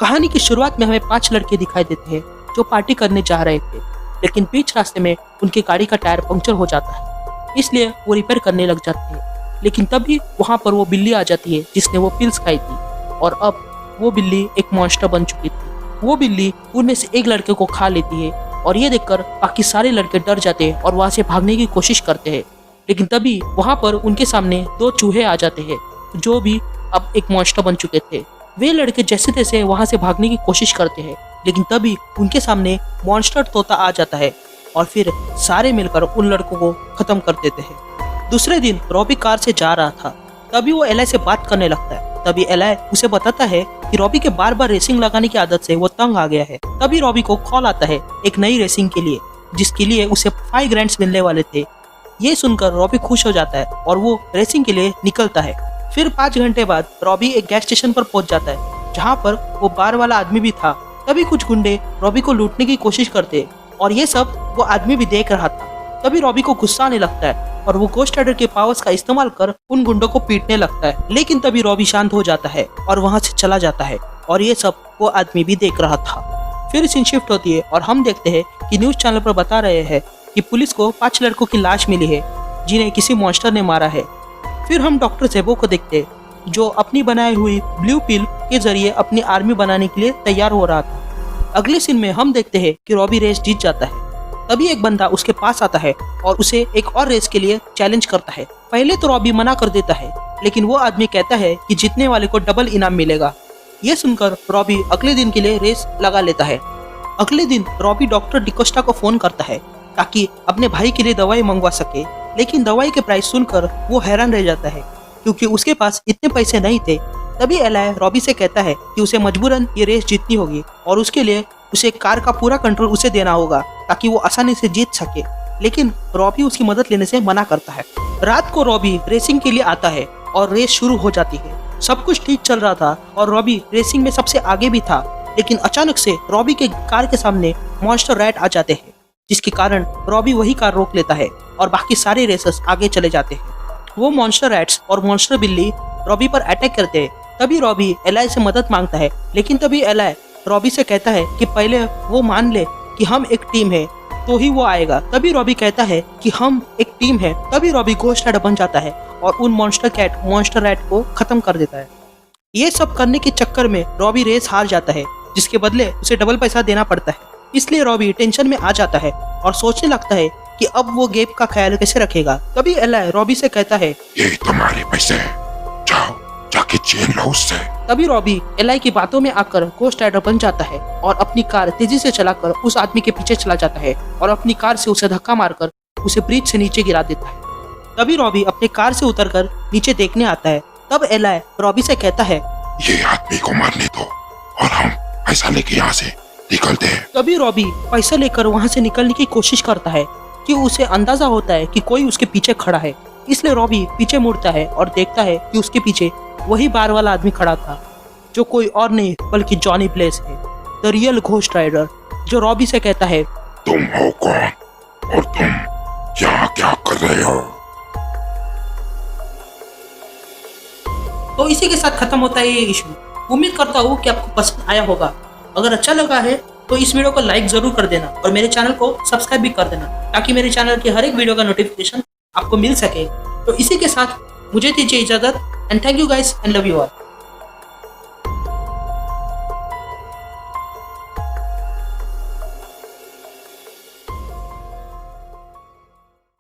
कहानी की शुरुआत में हमें 5 लड़के दिखाई देते हैं जो पार्टी करने जा रहे थे, लेकिन बीच रास्ते में उनकी गाड़ी का टायर पंक्चर हो जाता है, इसलिए वो रिपेयर करने लग जाते हैं। लेकिन तभी वहाँ पर वो बिल्ली आ जाती है जिसने वो पिल्स खाई थी, और अब वो बिल्ली एक मॉन्स्टर बन चुकी थी। वो बिल्ली उनमें से एक लड़के को खा लेती है और ये देखकर बाकी सारे लड़के डर जाते हैं और वहाँ से भागने की कोशिश करते हैं। लेकिन तभी वहाँ पर उनके सामने 2 चूहे आ जाते हैं जो भी अब एक मॉन्स्टर बन चुके थे। वे लड़के जैसे तैसे वहां से भागने की कोशिश करते हैं, लेकिन तभी उनके सामने मॉन्स्टर तोता आ जाता है और फिर सारे मिलकर उन लड़कों को खत्म कर देते हैं। दूसरे दिन रॉबी कार से जा रहा था, तभी वो एलाई से बात करने लगता है। तभी एलाई उसे बताता है कि रॉबी के बार बार रेसिंग लगाने की आदत से वो तंग आ गया है। तभी रॉबी को कॉल आता है एक नई रेसिंग के लिए, जिसके लिए उसे 5 ग्रैंड्स मिलने वाले थे। ये सुनकर रॉबी खुश हो जाता है और वो रेसिंग के लिए निकलता है। फिर 5 घंटे बाद रॉबी एक गैस स्टेशन पर पहुंच जाता है, जहां पर वो बार वाला आदमी भी था। तभी कुछ गुंडे रॉबी को लूटने की कोशिश करते और ये सब वो आदमी भी देख रहा था। तभी रॉबी को गुस्सा आने लगता है और वो गोस्ट राइडर के पावर्स का इस्तेमाल कर उन गुंडों को पीटने लगता है। लेकिन तभी रॉबी शांत हो जाता है और वहाँ से चला जाता है, और ये सब वो आदमी भी देख रहा था। फिर सीन शिफ्ट होती है और हम देखते हैं कि न्यूज चैनल पर बता रहे हैं कि पुलिस को 5 लड़कों की लाश मिली है जिन्हें किसी मॉन्स्टर ने मारा है। फिर हम डॉक्टर जेबो को देखते हैं जो अपनी बनाई हुई ब्लू पिल के जरिए अपनी आर्मी बनाने के लिए तैयार हो रहा था। अगले सीन में हम देखते हैं कि रॉबी रेस जीत जाता है। तभी एक बंदा उसके पास आता है और उसे एक और रेस के लिए चैलेंज करता है। पहले तो रॉबी मना कर देता है, लेकिन वो आदमी कहता है कि जीतने वाले को डबल इनाम मिलेगा। ये सुनकर रॉबी अगले दिन के लिए रेस लगा लेता है। अगले दिन रॉबी डॉक्टर डिकोस्टा को फोन करता है ताकि अपने भाई के लिए दवाई मंगवा सके, लेकिन दवाई के प्राइस सुनकर वो हैरान रह जाता है क्योंकि उसके पास इतने पैसे नहीं थे। तभी एलाई रॉबी से कहता है कि उसे मजबूरन ये रेस जीतनी होगी और उसके लिए उसे कार का पूरा कंट्रोल उसे देना होगा ताकि वो आसानी से जीत सके। लेकिन रॉबी उसकी मदद लेने से मना करता है। रात को रॉबी रेसिंग के लिए आता है और रेस शुरू हो जाती है। सब कुछ ठीक चल रहा था और रॉबी रेसिंग में सबसे आगे भी था, लेकिन अचानक से रॉबी के कार के सामने मॉन्स्टर रैट आ जाते हैं, जिसके कारण रॉबी वही कार रोक लेता है और बाकी सारे रेसर्स आगे चले जाते हैं। वो मॉन्स्टर रैट्स और मॉन्स्टर बिल्ली रॉबी पर अटैक करते हैं। तभी रॉबी एलाई से मदद मांगता है, लेकिन तभी एलाई रॉबी से कहता है कि पहले वो मान ले कि हम एक टीम है तो ही वो आएगा। तभी रॉबी कहता है कि हम एक टीम है। तभी रॉबी गोस्ट राइडर बन जाता है और उन मॉन्स्टर रैट को खत्म कर देता है। ये सब करने के चक्कर में रॉबी रेस हार जाता है, जिसके बदले उसे डबल पैसा देना पड़ता है। इसलिए रॉबी टेंशन में आ जाता है और सोचने लगता है कि अब वो गेम का ख्याल कैसे रखेगा। तभी एलाई रॉबी से कहता है, ये तुम्हारे पैसे हैं, जाओ जाके छीन लो उससे। तभी रॉबी एलाई की बातों में आकर गोस्ट राइडर बन जाता है और अपनी कार तेजी से चलाकर उस आदमी के पीछे चला जाता है और अपनी कार से उसे धक्का मारकर उसे ब्रिज से नीचे गिरा देता है। तभी रॉबी अपनी कार से उतरकर नीचे देखने आता है। तब एलाई रॉबी से कहता है, ये आदमी को मारने दो और हम पैसा लेके यहाँ से निकलते हैं। तभी रॉबी पैसा लेकर वहाँ से निकलने की कोशिश करता है कि उसे अंदाजा होता है कि कोई उसके पीछे खड़ा है। इसलिए रॉबी पीछे मुड़ता है और देखता है कि उसके पीछे वही बार वाला आदमी खड़ा था, जो कोई और नहीं बल्कि जॉनी ब्लेज है, द रियल घोस्ट राइडर, जो रॉबी से कहता है, तुम हो कौन और तुम यहाँ क्या कर रहे हो? तो इसी के साथ खत्म होता है ये इशू। उम्मीद करता हूँ कि आपको पसंद आया होगा। अगर अच्छा लगा है तो इस वीडियो को लाइक जरूर कर देना और मेरे चैनल को सब्सक्राइब भी कर देना, ताकि मेरे चैनल की हर एक वीडियो का नोटिफिकेशन आपको मिल सके। तो इसी के साथ मुझे दीजिए इजाजत, and thank you guys and love you all.